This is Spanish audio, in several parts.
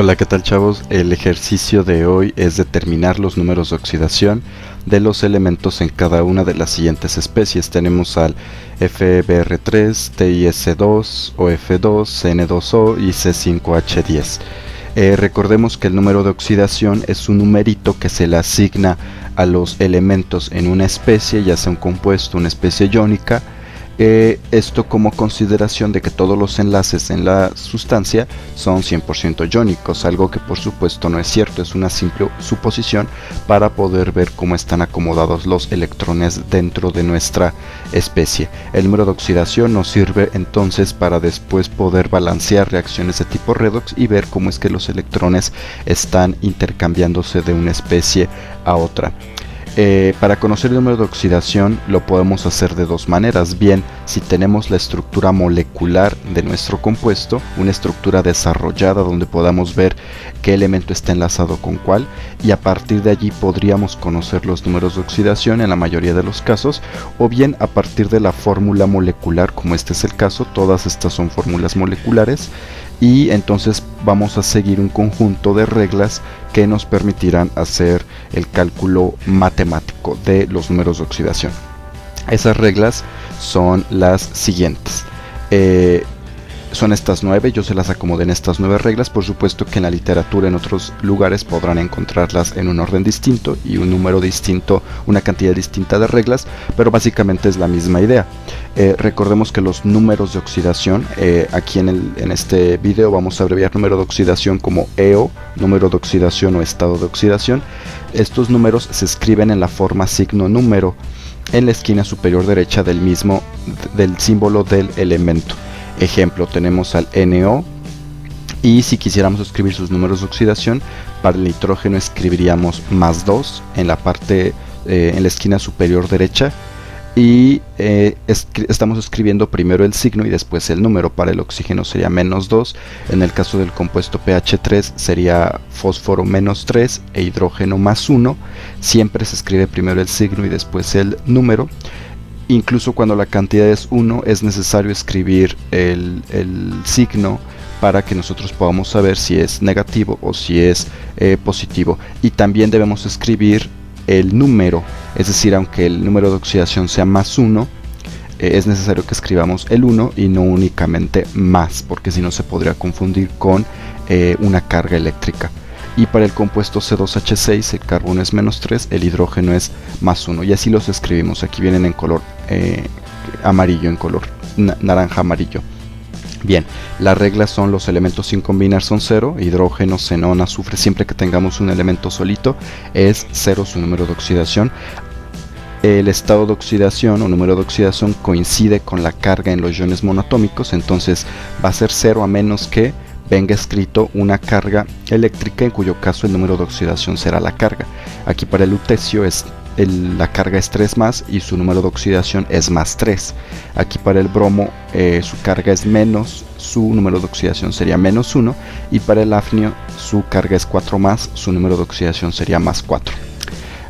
Hola, ¿qué tal, chavos? El ejercicio de hoy es determinar los números de oxidación de los elementos en cada una de las siguientes especies. Tenemos al FBr3, TiS2, OF2, CN2O y C5H10. Recordemos que el número de oxidación es un numerito que se le asigna a los elementos en una especie, ya sea un compuesto, una especie iónica. Esto como consideración de que todos los enlaces en la sustancia son 100% iónicos, algo que por supuesto no es cierto, es una simple suposición para poder ver cómo están acomodados los electrones dentro de nuestra especie. El número de oxidación nos sirve entonces para después poder balancear reacciones de tipo redox y ver cómo es que los electrones están intercambiándose de una especie a otra. Para conocer el número de oxidación lo podemos hacer de dos maneras. Bien, si tenemos la estructura molecular de nuestro compuesto, una estructura desarrollada donde podamos ver qué elemento está enlazado con cuál, y a partir de allí podríamos conocer los números de oxidación en la mayoría de los casos, o bien a partir de la fórmula molecular, como este es el caso. Todas estas son fórmulas moleculares, y entonces vamos a seguir un conjunto de reglas que nos permitirán hacer el cálculo matemático de los números de oxidación. Esas reglas son las siguientes. Son estas 9, yo se las acomodé en estas 9 reglas. Por supuesto que en la literatura, en otros lugares, podrán encontrarlas en un orden distinto y un número distinto, una cantidad distinta de reglas, pero básicamente es la misma idea. Recordemos que los números de oxidación, aquí en este video vamos a abreviar número de oxidación como EO, número de oxidación o estado de oxidación. Estos números se escriben en la forma signo número en la esquina superior derecha del símbolo del elemento. Ejemplo, tenemos al NO, y si quisiéramos escribir sus números de oxidación, para el nitrógeno escribiríamos +2 en la parte en la esquina superior derecha, y estamos escribiendo primero el signo y después el número. Para el oxígeno sería -2, en el caso del compuesto pH3 sería fósforo -3 e hidrógeno +1. Siempre se escribe primero el signo y después el número. Incluso cuando la cantidad es 1, es necesario escribir el signo para que nosotros podamos saber si es negativo o si es positivo. Y también debemos escribir el número, es decir, aunque el número de oxidación sea +1, es necesario que escribamos el 1 y no únicamente más, porque si no se podría confundir con una carga eléctrica. Y para el compuesto C2H6 el carbono es -3, el hidrógeno es +1, y así los escribimos. Aquí vienen en color amarillo, en color naranja amarillo. Bien, las reglas son: los elementos sin combinar son 0, hidrógeno, xenón, azufre. Siempre que tengamos un elemento solito es 0 su número de oxidación. El estado de oxidación o número de oxidación coincide con la carga en los iones monoatómicos, entonces va a ser 0 a menos que venga escrito una carga eléctrica, en cuyo caso el número de oxidación será la carga. Aquí para el lutecio la carga es 3+, y su número de oxidación es +3. Aquí para el bromo su carga es menos, su número de oxidación sería -1, y para el hafnio su carga es 4+, su número de oxidación sería +4.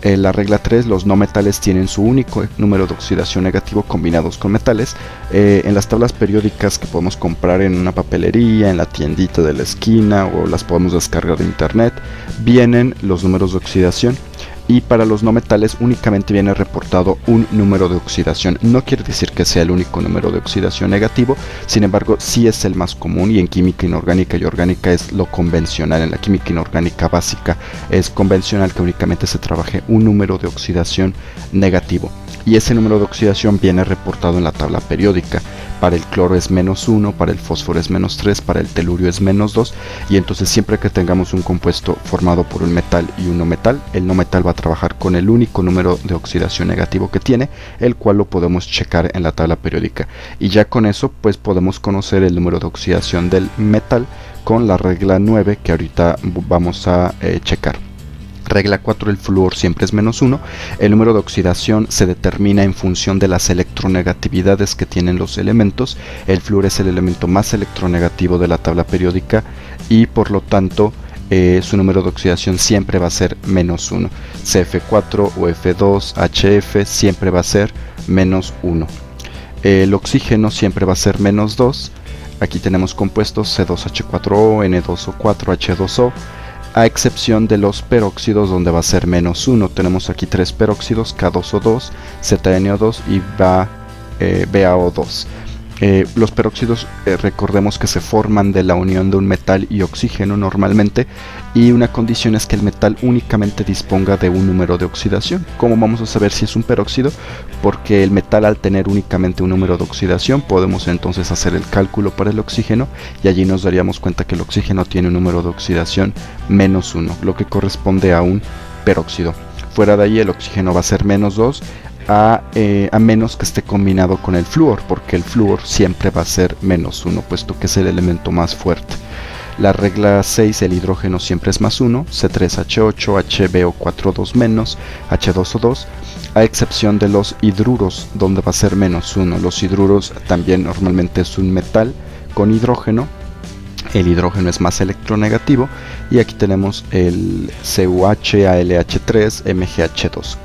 La regla 3, los no metales tienen su único número de oxidación negativo combinados con metales. En las tablas periódicas que podemos comprar en una papelería, en la tiendita de la esquina, o las podemos descargar de internet, vienen los números de oxidación. Y para los no metales únicamente viene reportado un número de oxidación. No quiere decir que sea el único número de oxidación negativo, sin embargo sí es el más común, y en química inorgánica y orgánica es lo convencional. En la química inorgánica básica es convencional que únicamente se trabaje un número de oxidación negativo, y ese número de oxidación viene reportado en la tabla periódica. Para el cloro es -1, para el fósforo es -3, para el telurio es -2, y entonces siempre que tengamos un compuesto formado por un metal y un no metal, el no metal va a trabajar con el único número de oxidación negativo que tiene, el cual lo podemos checar en la tabla periódica. Y ya con eso pues podemos conocer el número de oxidación del metal con la regla 9 que ahorita vamos a checar. Regla 4, el flúor siempre es -1. El número de oxidación se determina en función de las electronegatividades que tienen los elementos. El flúor es el elemento más electronegativo de la tabla periódica, y por lo tanto su número de oxidación siempre va a ser -1. CF4 o F2, HF siempre va a ser -1. El oxígeno siempre va a ser -2. Aquí tenemos compuestos C2H4O, N2O4, H2O, a excepción de los peróxidos donde va a ser -1. Tenemos aquí 3 peróxidos, K2O2, ZNO2 y BaO2. Los peróxidos, recordemos que se forman de la unión de un metal y oxígeno normalmente, y una condición es que el metal únicamente disponga de un número de oxidación. ¿Cómo vamos a saber si es un peróxido? Porque el metal, al tener únicamente un número de oxidación, podemos entonces hacer el cálculo para el oxígeno y allí nos daríamos cuenta que el oxígeno tiene un número de oxidación -1, lo que corresponde a un peróxido. Fuera de ahí el oxígeno va a ser -2, a menos que esté combinado con el flúor, porque el flúor siempre va a ser -1, puesto que es el elemento más fuerte. La regla 6, el hidrógeno siempre es +1, C3H8, HbO4 H2O2, a excepción de los hidruros, donde va a ser -1. Los hidruros también normalmente es un metal con hidrógeno. El hidrógeno es más electronegativo, y aquí tenemos el CuH, AlH3, MgH2.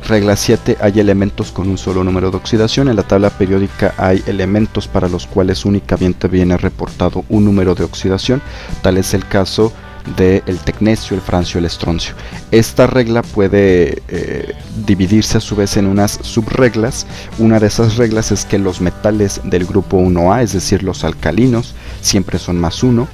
Regla 7, hay elementos con un solo número de oxidación. En la tabla periódica hay elementos para los cuales únicamente viene reportado un número de oxidación. Tal es el caso del tecnecio, el francio, el estroncio. Esta regla puede dividirse a su vez en unas subreglas. Una de esas reglas es que los metales del grupo 1A, es decir, los alcalinos, siempre son +1.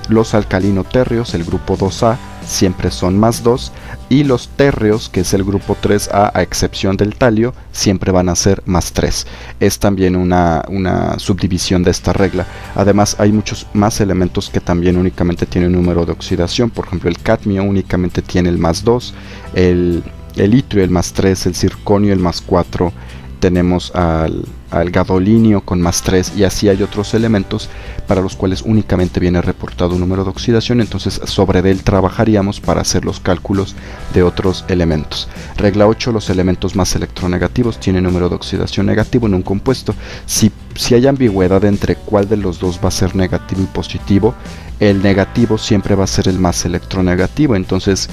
Los alcalino-térreos, el grupo 2A, siempre son +2, y los térreos, que es el grupo 3A, a excepción del talio, siempre van a ser +3. Es también una subdivisión de esta regla. Además, hay muchos más elementos que también únicamente tienen un número de oxidación. Por ejemplo, el cadmio únicamente tiene el +2, el itrio el +3, el circonio el +4, tenemos al gadolinio con +3, y así hay otros elementos para los cuales únicamente viene reportado un número de oxidación. Entonces sobre él trabajaríamos para hacer los cálculos de otros elementos. Regla 8, los elementos más electronegativos tienen número de oxidación negativo en un compuesto. Si hay ambigüedad entre cuál de los dos va a ser negativo y positivo, el negativo siempre va a ser el más electronegativo. Entonces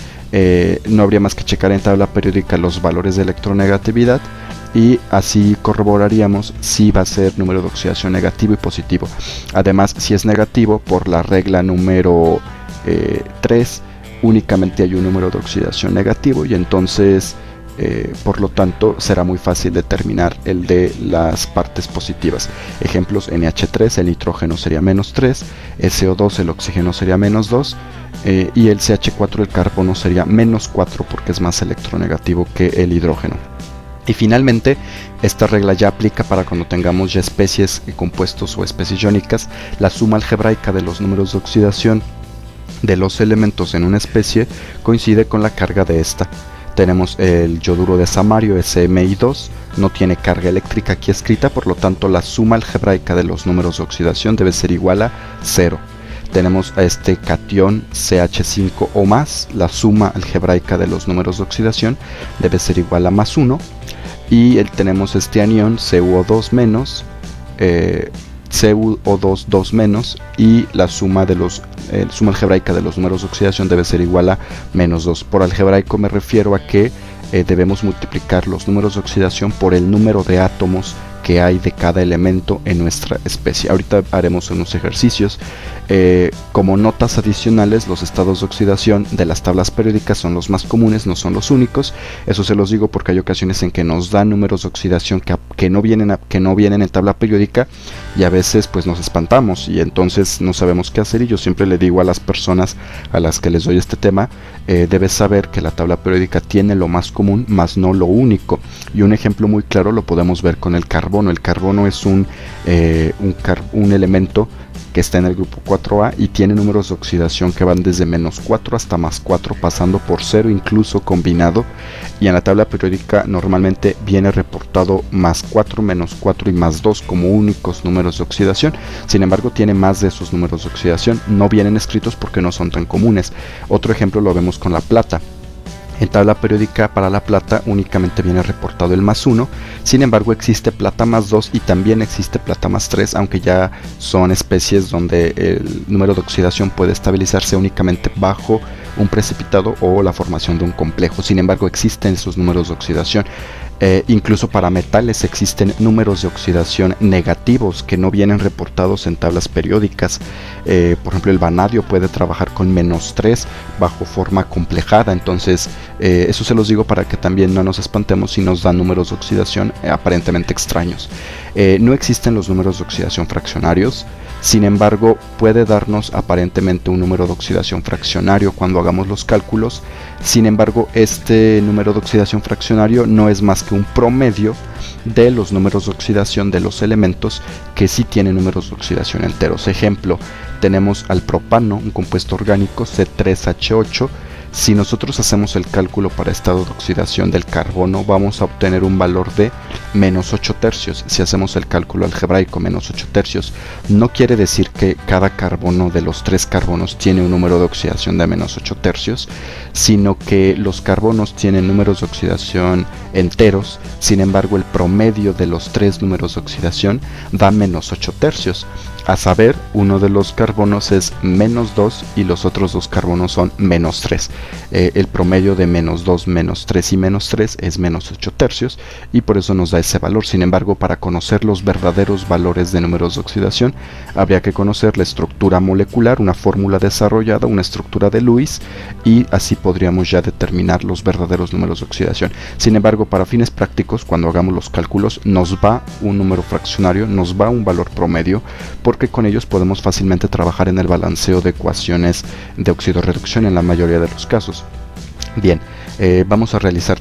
no habría más que checar en tabla periódica los valores de electronegatividad, y así corroboraríamos si va a ser número de oxidación negativo y positivo. Además, si es negativo, por la regla número 3, únicamente hay un número de oxidación negativo, y entonces por lo tanto será muy fácil determinar el de las partes positivas. Ejemplos: NH3, el nitrógeno sería -3, SO2, el oxígeno sería -2, y el CH4, el carbono, sería -4 porque es más electronegativo que el hidrógeno. Y finalmente, esta regla ya aplica para cuando tengamos ya especies, compuestos o especies iónicas. La suma algebraica de los números de oxidación de los elementos en una especie coincide con la carga de esta. Tenemos el yoduro de samario, SMI2, no tiene carga eléctrica aquí escrita, por lo tanto la suma algebraica de los números de oxidación debe ser igual a 0. Tenemos a este catión CH5 o más, la suma algebraica de los números de oxidación debe ser igual a +1. Y tenemos este anión CuO2 menos, CuO2 2 menos, y la suma algebraica de los números de oxidación debe ser igual a -2. Por algebraico me refiero a que debemos multiplicar los números de oxidación por el número de átomos que hay de cada elemento en nuestra especie. Ahorita haremos unos ejercicios. Como notas adicionales, los estados de oxidación de las tablas periódicas son los más comunes, no son los únicos. Eso se los digo porque hay ocasiones en que nos dan números de oxidación que no vienen en tabla periódica, y a veces pues nos espantamos y entonces no sabemos qué hacer. Y yo siempre le digo a las personas a las que les doy este tema, debes saber que la tabla periódica tiene lo más común, más no lo único. Y un ejemplo muy claro lo podemos ver con el carbono. El carbono es un elemento que está en el grupo 4A y tiene números de oxidación que van desde -4 hasta +4, pasando por 0 incluso combinado, y en la tabla periódica normalmente viene reportado +4, -4 y +2 como únicos números de oxidación. Sin embargo, tiene más de esos números de oxidación, no vienen escritos porque no son tan comunes. Otro ejemplo lo vemos con la plata. En tabla periódica para la plata únicamente viene reportado el +1, sin embargo existe plata +2 y también existe plata +3, aunque ya son especies donde el número de oxidación puede estabilizarse únicamente bajo un precipitado o la formación de un complejo. Sin embargo existen esos números de oxidación. Incluso para metales existen números de oxidación negativos que no vienen reportados en tablas periódicas. Por ejemplo, el vanadio puede trabajar con -3 bajo forma complejada. Entonces eso se los digo para que también no nos espantemos si nos dan números de oxidación aparentemente extraños. No existen los números de oxidación fraccionarios. Sin embargo, puede darnos aparentemente un número de oxidación fraccionario cuando hagamos los cálculos. Sin embargo, este número de oxidación fraccionario no es más que un promedio de los números de oxidación de los elementos que sí tienen números de oxidación enteros. Ejemplo, tenemos al propano, un compuesto orgánico C3H8. Si nosotros hacemos el cálculo para estado de oxidación del carbono, vamos a obtener un valor de -8 tercios. Si hacemos el cálculo algebraico, -8 tercios, no quiere decir que cada carbono de los 3 carbonos tiene un número de oxidación de -8 tercios, sino que los carbonos tienen números de oxidación enteros. Sin embargo, el promedio de los 3 números de oxidación da -8 tercios. A saber, uno de los carbonos es -2 y los otros 2 carbonos son -3. El promedio de -2, -3 y -3 es -8 tercios y por eso nos da ese valor. Sin embargo, para conocer los verdaderos valores de números de oxidación, habría que conocer la estructura molecular, una fórmula desarrollada, una estructura de Lewis, y así podríamos ya determinar los verdaderos números de oxidación. Sin embargo, para fines prácticos, cuando hagamos los cálculos, nos va un número fraccionario, nos va un valor promedio, porque con ellos podemos fácilmente trabajar en el balanceo de ecuaciones de oxidorreducción en la mayoría de los casos. Bien, vamos a realizar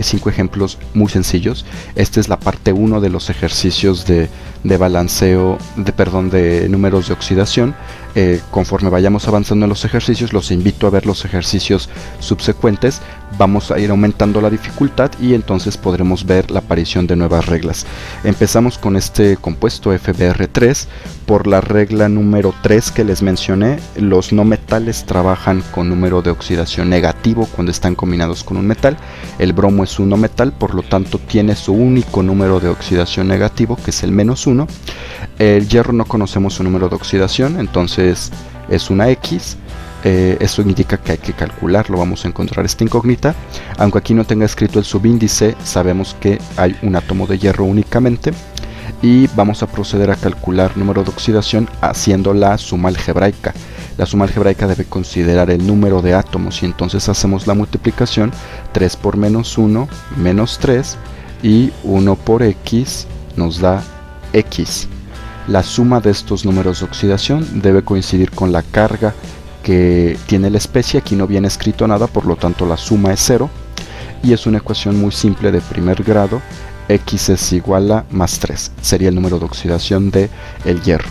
5 ejemplos muy sencillos. Esta es la parte 1 de los ejercicios de balanceo, de números de oxidación. Conforme vayamos avanzando en los ejercicios, los invito a ver los ejercicios subsecuentes. Vamos a ir aumentando la dificultad y entonces podremos ver la aparición de nuevas reglas. Empezamos con este compuesto FBr3. Por la regla número 3 que les mencioné, los no metales trabajan con número de oxidación negativo cuando están combinados con un metal. El bromo es un no metal, por lo tanto tiene su único número de oxidación negativo, que es el -1. El hierro no conocemos su número de oxidación, entonces es una X. Eso indica que hay que calcularlo, vamos a encontrar esta incógnita. Aunque aquí no tenga escrito el subíndice, sabemos que hay un átomo de hierro únicamente. Y vamos a proceder a calcular número de oxidación haciendo la suma algebraica. La suma algebraica debe considerar el número de átomos y entonces hacemos la multiplicación. 3 por -1, -3, y 1 por X nos da X. La suma de estos números de oxidación debe coincidir con la carga que tiene la especie. Aquí no viene escrito nada, por lo tanto la suma es 0 y es una ecuación muy simple de primer grado. X es igual a +3, sería el número de oxidación de el hierro.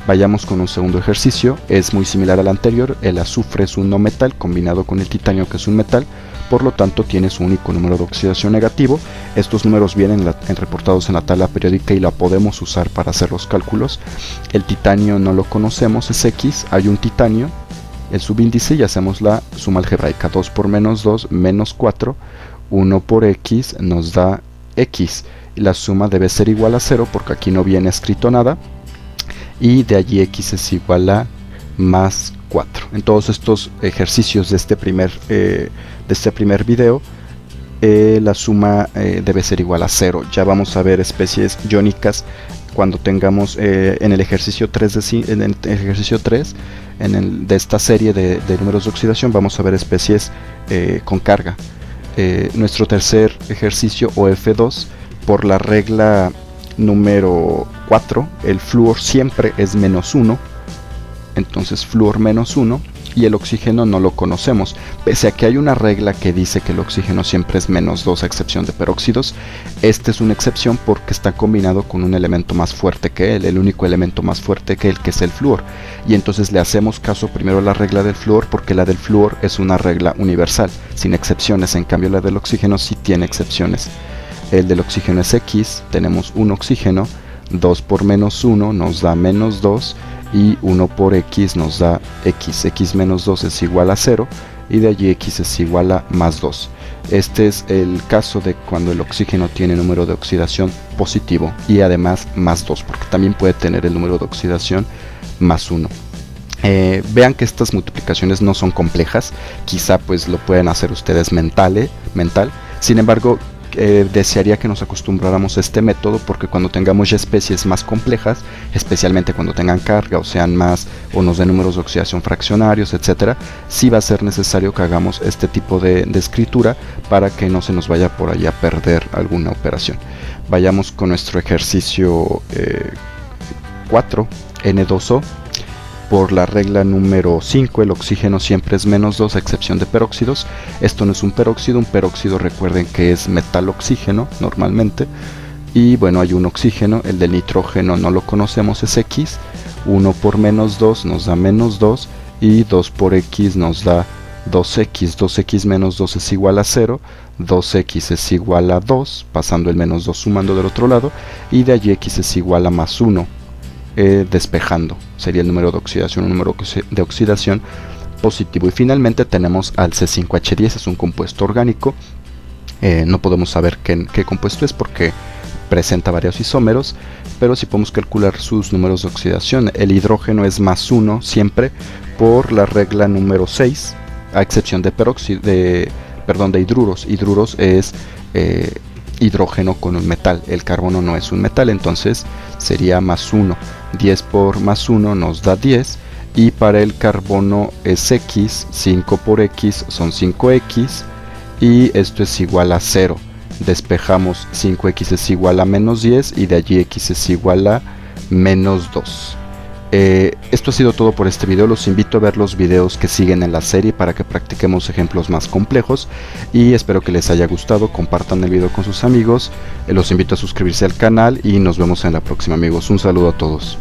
Vayamos con un segundo ejercicio, es muy similar al anterior. El azufre es un no metal combinado con el titanio, que es un metal, por lo tanto tiene su único número de oxidación negativo. Estos números vienen reportados en la tabla periódica y la podemos usar para hacer los cálculos. El titanio no lo conocemos, es X, hay un titanio, el subíndice, y hacemos la suma algebraica. 2 por -2, -4, 1 por X nos da X. La suma debe ser igual a 0 porque aquí no viene escrito nada, y de allí X es igual a +4. En todos estos ejercicios de este primer video, la suma debe ser igual a 0. Ya vamos a ver especies iónicas cuando tengamos en el ejercicio 3 de esta serie de números de oxidación. Vamos a ver especies con carga. Nuestro tercer ejercicio, o F2, por la regla número 4, el flúor siempre es -1, entonces flúor -1, y el oxígeno no lo conocemos, pese a que hay una regla que dice que el oxígeno siempre es -2 a excepción de peróxidos. Este es una excepción porque está combinado con un elemento más fuerte que él, el único elemento más fuerte que él, que es el flúor, y entonces le hacemos caso primero a la regla del flúor porque la del flúor es una regla universal, sin excepciones. En cambio la del oxígeno sí tiene excepciones. El del oxígeno es X, tenemos un oxígeno, 2 por -1 nos da -2, y 1 por X nos da X. X menos 2 es igual a 0, y de allí X es igual a +2. Este es el caso de cuando el oxígeno tiene número de oxidación positivo y además +2, porque también puede tener el número de oxidación +1. Vean que estas multiplicaciones no son complejas, quizá pues lo pueden hacer ustedes mental. Sin embargo, desearía que nos acostumbráramos a este método, porque cuando tengamos ya especies más complejas, especialmente cuando tengan carga o sean más o nos den números de oxidación fraccionarios, etcétera, sí va a ser necesario que hagamos este tipo de escritura para que no se nos vaya por ahí a perder alguna operación. Vayamos con nuestro ejercicio 4, N2O. Por la regla número 5, el oxígeno siempre es -2 a excepción de peróxidos. Esto no es un peróxido recuerden que es metal oxígeno normalmente. Y bueno, hay un oxígeno, el del nitrógeno no lo conocemos, es X. 1 por -2 nos da -2 y 2 por X nos da 2X. 2X menos 2 es igual a 0. 2X es igual a 2, pasando el -2 sumando del otro lado. Y de allí X es igual a +1. Despejando, sería el número de oxidación, un número de oxidación positivo. Y finalmente tenemos al C5H10, es un compuesto orgánico. No podemos saber qué compuesto es porque presenta varios isómeros, pero sí podemos calcular sus números de oxidación. El hidrógeno es +1 siempre por la regla número 6, a excepción de hidruros. Hidruros es hidrógeno con un metal, el carbono no es un metal, entonces sería +1. 10 por +1 nos da 10, y para el carbono es X, 5 por X son 5X, y esto es igual a 0. Despejamos, 5X es igual a -10, y de allí X es igual a -2. Esto ha sido todo por este video. Los invito a ver los videos que siguen en la serie para que practiquemos ejemplos más complejos, y espero que les haya gustado. Compartan el video con sus amigos, los invito a suscribirse al canal y nos vemos en la próxima, amigos. Un saludo a todos.